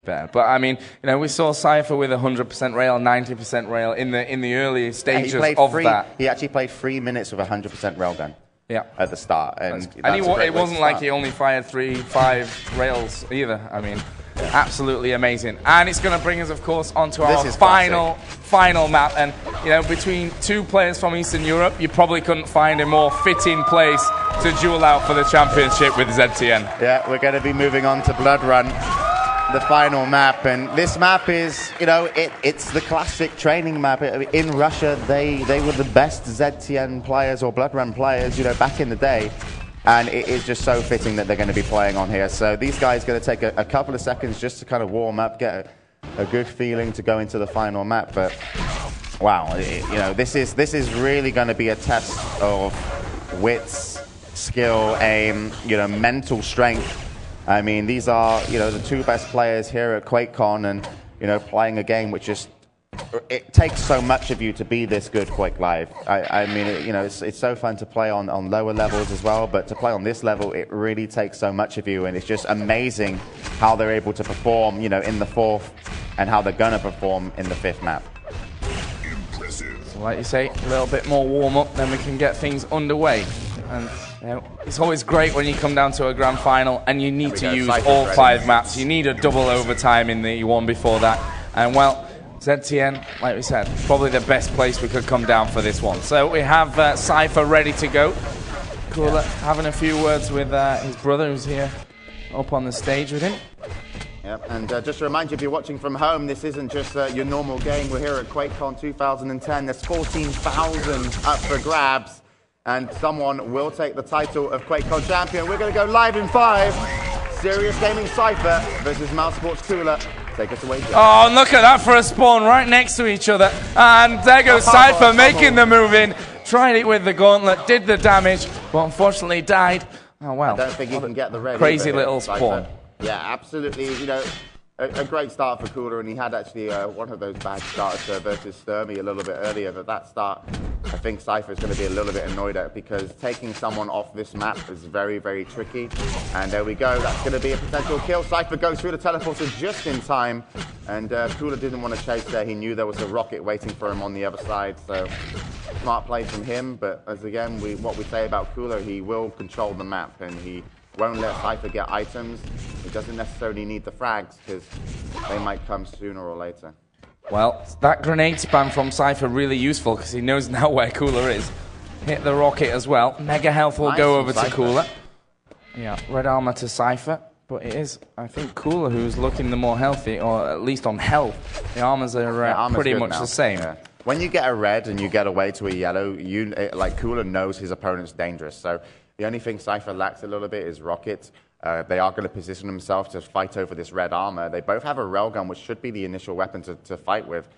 better. But I mean, you know, we saw Cypher with 100% rail, 90% rail in the early stages of that. He actually played 3 minutes with 100% railgun. Yeah. At the start, and it wasn't like he only fired 3-5 rails either. I mean, absolutely amazing. And it's going to bring us, of course, onto our final map. And you know, between two players from Eastern Europe, you probably couldn't find a more fitting place to duel out for the championship with ZTN. Yeah, we're going to be moving on to Blood Run, the final map, and this map is, you know, it's the classic training map. In Russia, they were the best ZTN players or Blood Run players, you know, back in the day, and it is just so fitting that they're going to be playing on here. So these guys are going to take a couple of seconds just to kind of warm up, get a good feeling to go into the final map. But wow, you know, this is really going to be a test of wits, skill, aim, you know, mental strength. I mean, these are, you know, the two best players here at Quakecon, and, you know, playing a game which just, it takes so much of you to be this good Quake Live. I mean, you know, it's so fun to play on lower levels as well, but to play on this level, it really takes so much of you, and it's just amazing how they're able to perform, you know, in the fourth, and how they're going to perform in the fifth map. Impressive. So like you say, a little bit more warm-up, then we can get things underway. And you know, it's always great when you come down to a grand final and you need to use all 5 maps. You need a double overtime in the one before that. And well, ZTN, like we said, probably the best place we could come down for this one. So we have Cypher ready to go. Cooler having a few words with his brother who's here up on the stage with him. Yep, and just to remind you, if you're watching from home, this isn't just your normal game. We're here at Quakecon 2010. There's 14,000 up for grabs, and someone will take the title of Quakecon champion. We're going to go live in 5. Serious Gaming Cypher versus Mouse Sports Cooler. Take us away, Joe. Oh, and look at that for a spawn right next to each other. And there goes Cypher making the move in. Tried it with the gauntlet, did the damage, but unfortunately died. Oh, well. I don't think he can get the red. Crazy little spawn. Yeah, absolutely. You know, a great start for Cooler, and he had actually one of those bad starts versus Sturmy a little bit earlier. But that start, I think Cypher is going to be a little bit annoyed at, because taking someone off this map is very, very tricky. And there we go. That's going to be a potential kill. Cypher goes through the teleporter just in time, and Cooler didn't want to chase there. He knew there was a rocket waiting for him on the other side. So smart play from him. But as again, what we say about Cooler, he will control the map, and he won't let Cypher get items. He doesn't necessarily need the frags, because they might come sooner or later. Well, that grenade spam from Cypher really useful, because he knows now where Cooler is. Hit the rocket as well. Mega health will go over to Cooler. Yeah, red armor to Cypher. But it is, I think, Cooler who's looking the more healthy, or at least on health. The armors are pretty much the same. Yeah. When you get a red and you get away to a yellow, like Cooler knows his opponent's dangerous. So the only thing Cypher lacks a little bit is rockets. They are going to position themselves to fight over this red armor. They both have a railgun, which should be the initial weapon to fight with.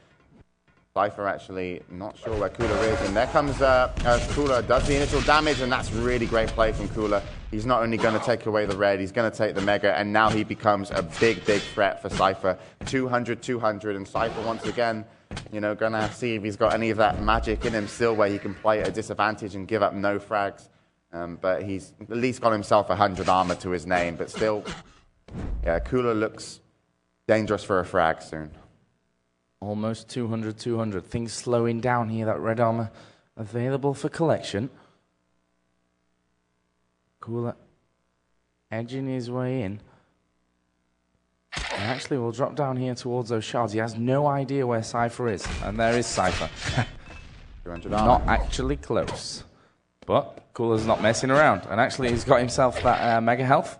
Cypher actually not sure where Cooler is, and there comes Cooler, does the initial damage, and that's really great play from Cooler. He's not only going to take away the red, he's going to take the mega, and now he becomes a big, big threat for Cypher. 200, 200, and Cypher once again, you know, going to see if he's got any of that magic in him still, where he can play at a disadvantage and give up no frags. But he's at least got himself 100 armor to his name. But still, yeah, Cooler looks dangerous for a frag soon. Almost 200, 200. Things slowing down here. That red armor available for collection. Cooler edging his way in. And actually, we'll drop down here towards those shards. He has no idea where Cypher is. And there is Cypher. 200 armor. Not actually close. But Cooler's not messing around. And actually, he's got himself that mega health.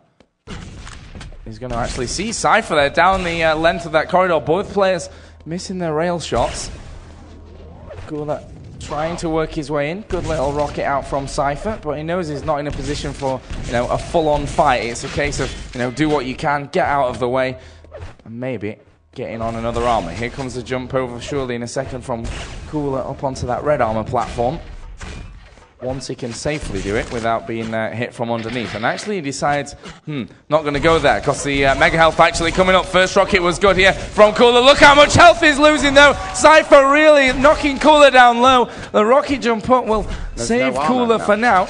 He's going to actually see Cypher there down the length of that corridor. Both players missing their rail shots. Cooler trying to work his way in. Good little rocket out from Cypher. But he knows he's not in a position for, you know, a full-on fight. It's a case of, you know, do what you can, get out of the way, and maybe getting on another armor. Here comes the jump over surely in a second from Cooler up onto that red armor platform. Once he can safely do it without being hit from underneath. And actually he decides, not going to go there, because the mega health actually coming up. First rocket was good here from Cooler. Look how much health he's losing though. Cypher really knocking Cooler down low. The rocket jump up will save Cooler for now.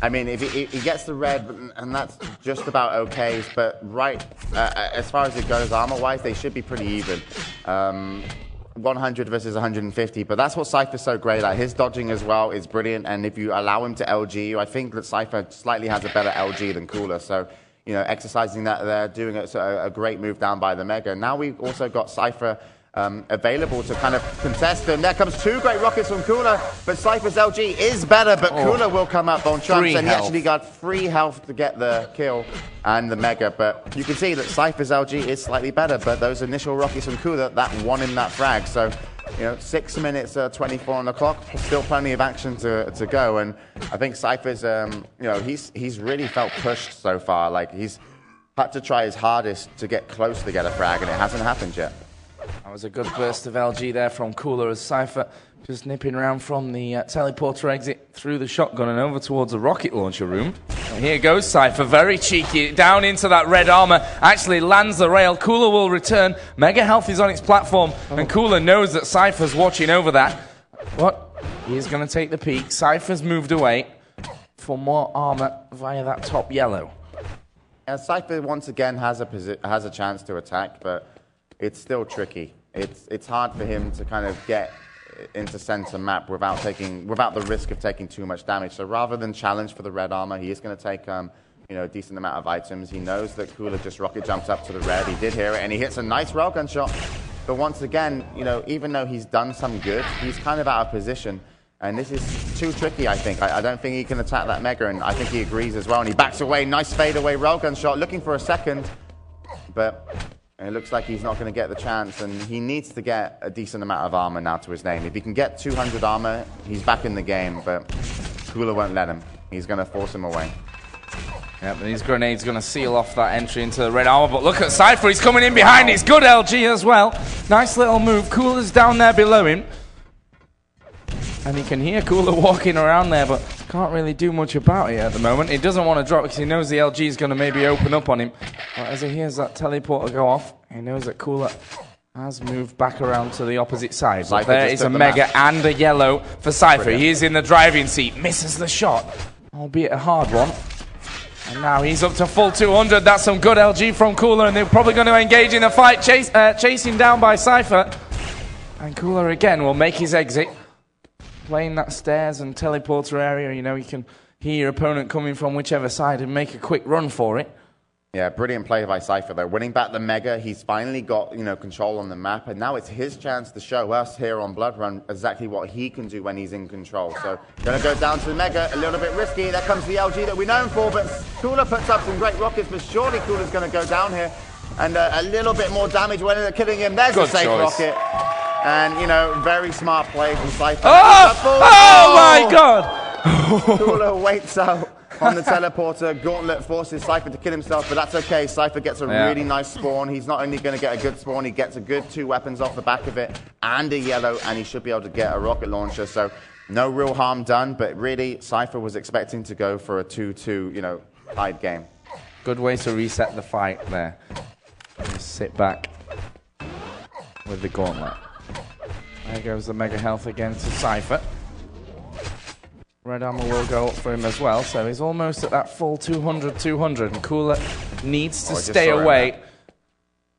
I mean, if he gets the red, and that's just about okay. But as far as it goes, armor-wise, they should be pretty even. 100 versus 150, but that's what Cypher's so great at. His dodging as well is brilliant, and if you allow him to LG you, I think that Cypher slightly has a better LG than Cooler. So, you know, exercising that there, doing a great move down by the Mega. Now we've also got Cypher available to kind of contest, and there comes 2 great rockets from Cooler, but Cypher's LG is better, but Cooler will come up on trumps, and he actually got 3 health to get the kill and the Mega, but you can see that Cypher's LG is slightly better, but those initial rockets from Cooler, that won him that frag, so, you know, 6 minutes, 24 on the clock, still plenty of action to go, and I think Cypher's, you know, he's really felt pushed so far, like he's had to try his hardest to get close to get a frag, and it hasn't happened yet. That was a good burst of LG there from Cooler as Cypher just nipping around from the teleporter exit through the shotgun and over towards the rocket launcher room. And here goes Cypher, very cheeky, down into that red armor, actually lands the rail. Cooler will return. Mega health is on its platform, and Cooler knows that Cypher's watching over that. But he's going to take the peek. Cypher's moved away for more armor via that top yellow. And Cypher once again has a chance to attack, but it's still tricky. It's hard for him to kind of get into center map without the risk of taking too much damage. So rather than challenge for the red armor, he is going to take you know, a decent amount of items. He knows that Cooler just rocket jumps up to the red. He did hear it, and he hits a nice railgun shot. But once again, you know, even though he's done some good, he's kind of out of position. And this is too tricky, I think. I don't think he can attack that Mega, and I think he agrees as well. And he backs away. Nice fadeaway railgun shot, looking for a second. But it looks like he's not going to get the chance, and he needs to get a decent amount of armor now to his name. If he can get 200 armor, he's back in the game, but Cooler won't let him. He's going to force him away. Yep, and these grenades going to seal off that entry into the red armor, but look at Cypher, he's coming in behind. He's good LG as well. Nice little move. Cooler's down there below him. And he can hear Cooler walking around there, but can't really do much about it at the moment. He doesn't want to drop because he knows the LG is going to maybe open up on him. But as he hears that teleporter go off, he knows that Cooler has moved back around to the opposite side. But there is a Mega and a yellow for Cypher. He is in the driving seat, misses the shot, albeit a hard one. And now he's up to full 200. That's some good LG from Cooler, and they're probably going to engage in a fight, chasing down by Cypher. And Cooler again will make his exit. Playing that stairs and teleporter area, you know, you can hear your opponent coming from whichever side and make a quick run for it. Yeah, brilliant play by Cypher though. Winning back the Mega, he's finally got, you know, control on the map, and now it's his chance to show us here on Blood Run exactly what he can do when he's in control. So, gonna go down to the Mega, a little bit risky. There comes the LG that we know him for, but Cooler puts up some great rockets, but surely Cooler's gonna go down here. And a little bit more damage when they're killing him. There's a safe rocket. And, you know, very smart play from Cypher. Oh my God! Cooler waits out on the teleporter. Gauntlet forces Cypher to kill himself, but that's okay. Cypher gets a really nice spawn. He's not only going to get a good spawn, he gets a good 2 weapons off the back of it and a yellow, and he should be able to get a rocket launcher. So no real harm done, but really Cypher was expecting to go for a 2-2, you know, tied game. Good way to reset the fight there. Just sit back with the gauntlet. There goes the Mega Health again to Cypher. Red armor will go up for him as well, so he's almost at that full 200, and Cooler needs to stay away.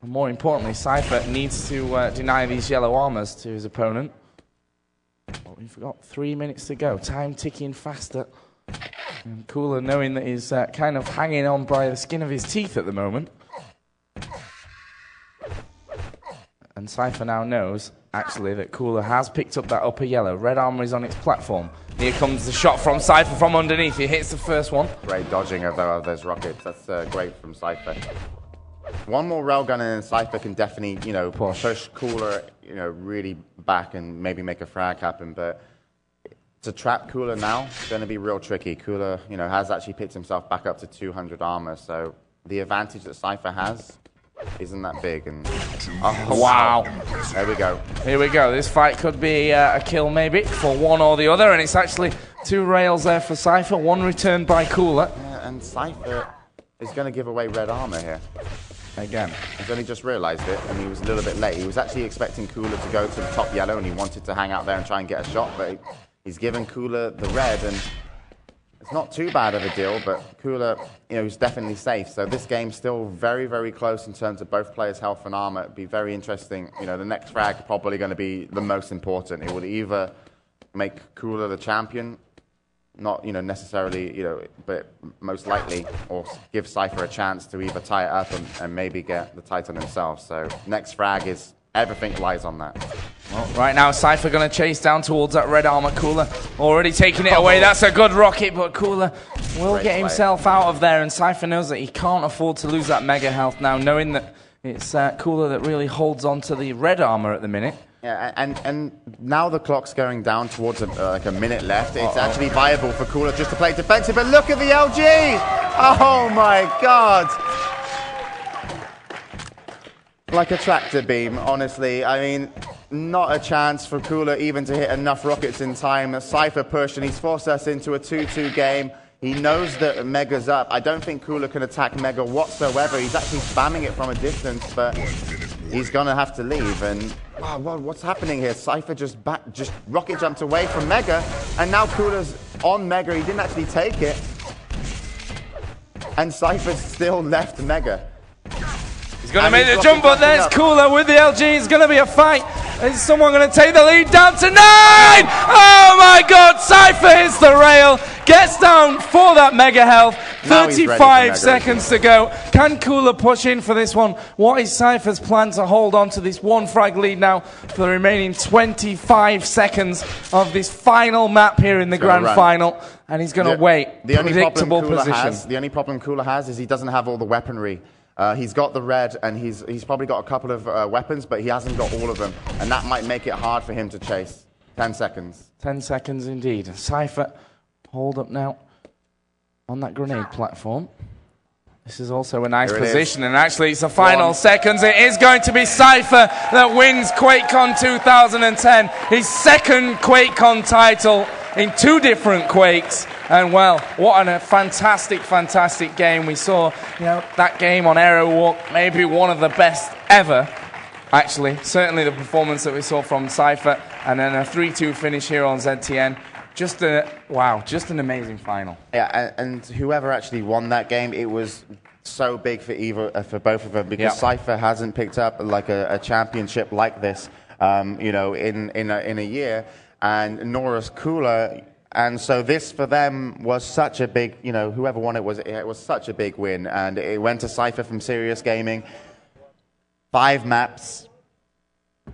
And more importantly, Cypher needs to deny these yellow armors to his opponent. But we've got 3 minutes to go, time ticking faster. And Cooler knowing that he's kind of hanging on by the skin of his teeth at the moment. And Cypher now knows, actually, that Cooler has picked up that upper yellow. Red armor is on its platform. Here comes the shot from Cypher from underneath. He hits the first one. Great dodging of those rockets. That's great from Cypher. One more railgun and then Cypher can definitely, you know, push Cooler, you know, really back and maybe make a frag happen. But to trap Cooler now is going to be real tricky. Cooler, you know, has actually picked himself back up to 200 armor. So the advantage that Cypher has isn't that big. And wow. There we go. Here we go. This fight could be a kill maybe for one or the other, and it's actually 2 rails there for Cypher, 1 returned by Cooler. Yeah, and Cypher is going to give away red armor here. Again. He's only just realized it, and he was a little bit late. He was actually expecting Cooler to go to the top yellow, and he wanted to hang out there and try and get a shot, but he's given Cooler the red, and it's not too bad of a deal, but Cooler, is definitely safe. So this game's still very, very close in terms of both players' health and armor. It'd be very interesting. The next frag probably going to be the most important. It would either make Cooler the champion, not necessarily, but most likely, or give cypher a chance to either tie it up and maybe get the title himself. So next frag is everything lies on that. Well, right now, cypher going to chase down towards that red armor. Cooler already taking it away. That's a good rocket, but Cooler will get himself out of there, and cypher knows that he can't afford to lose that mega health now, knowing that it's Cooler that really holds on to the red armor at the minute. Yeah, and now the clock's going down towards like a minute left. It's actually viable for Cooler just to play defensive, but look at the LG! Oh my god! Like a tractor beam, honestly. I mean, not a chance for Cooler even to hit enough rockets in time. cypher pushed, and he's forced us into a 2-2 game. He knows that Mega's up. I don't think Cooler can attack Mega whatsoever. He's actually spamming it from a distance, but he's going to have to leave. And what's happening here? cypher just rocket jumped away from Mega, and now Cooler's on Mega. He didn't actually take it. And cypher's still left Mega. He's going to make the jump, but there's Cooler with the LG. It's going to be a fight. Is someone going to take the lead down to 9? Oh my god, cypher hits the rail, gets down for that mega health. 35 seconds to go. Can Cooler push in for this one? What is cypher's plan to hold on to this one frag lead now for the remaining 25 seconds of this final map here in the Grand Final? And he's going to wait. Predictable position. The only problem Cooler has is he doesn't have all the weaponry. He's got the red, and he's probably got a couple of weapons, but he hasn't got all of them, and that might make it hard for him to chase. 10 seconds. 10 seconds indeed. cypher, hold up now on that grenade platform. This is also a nice position, and actually it's the final seconds. It is going to be cypher that wins Quakecon 2010, his second Quakecon title in 2 different Quakes. And well, what a fantastic, fantastic game. We saw, that game on Aero Walk, maybe one of the best ever, actually. Certainly the performance that we saw from cypher, and then a 3-2 finish here on ZTN. Just an amazing final. Yeah, and whoever actually won that game, it was so big for both of them, because cypher hasn't picked up like a championship like this, in a year, and nor is Cooler. And so this for them was such a big, whoever won it was such a big win. And it went to cypher from Serious Gaming. 5 maps,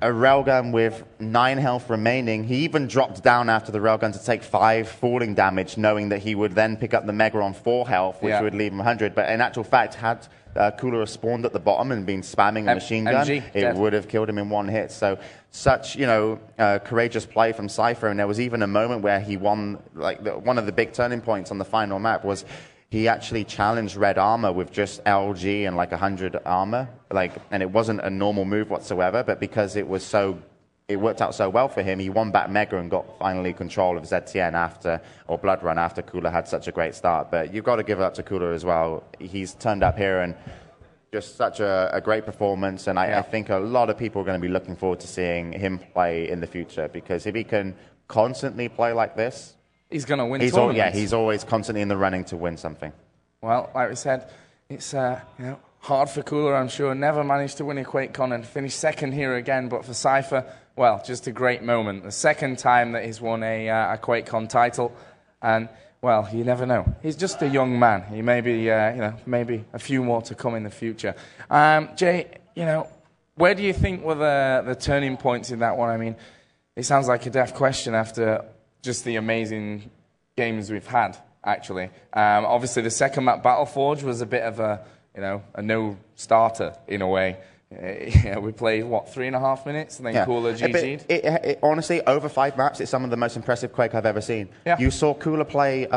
a railgun with 9 health remaining. He even dropped down after the railgun to take 5 falling damage, knowing that he would then pick up the Mega on 4 health, which would leave him 100. But in actual fact, had Cooler spawned at the bottom and been spamming a machine gun, it would have killed him in 1 hit. So such, courageous play from cypher. And there was even a moment where he won, one of the big turning points on the final map was he actually challenged red armor with just LG and 100 armor, and it wasn't a normal move whatsoever, but because it worked out so well for him, he won back Mega and got finally control of ZTN or Blood Run after Cooler had such a great start. But you've got to give it up to Cooler as well. He's turned up here and just such a great performance, and I think a lot of people are going to be looking forward to seeing him play in the future, because if he can constantly play like this, he's going to win tournaments. He's always constantly in the running to win something. Well, like we said, it's hard for Cooler, I'm sure. Never managed to win a Quakecon and finish second here again, but for cypher, well, just a great moment. The second time that he's won a Quakecon title, and well, you never know. He's just a young man. He may be, maybe a few more to come in the future. Jay, where do you think were the turning points in that one? I mean, it sounds like a daft question after just the amazing games we've had, actually. Obviously, the second map, Battleforge, was a bit of a no-starter in a way. We played, 3.5 minutes, and then Cooler GG'd? Honestly, over 5 maps, it's some of the most impressive Quake I've ever seen. Yeah. You saw Cooler play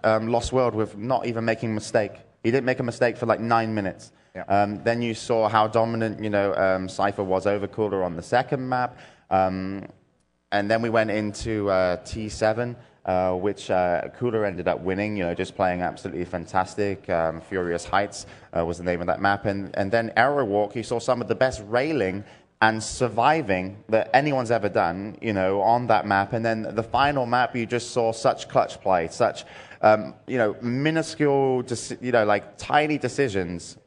Lost World with not even making a mistake. He didn't make a mistake for 9 minutes. Yeah. Then you saw how dominant, cypher was over Cooler on the second map. And then we went into T7, which Cooler ended up winning, just playing absolutely fantastic. Furious Heights was the name of that map. And then Aero Walk, you saw some of the best railing and surviving that anyone's ever done, on that map. And then the final map, you just saw such clutch play, such minuscule, like tiny decisions,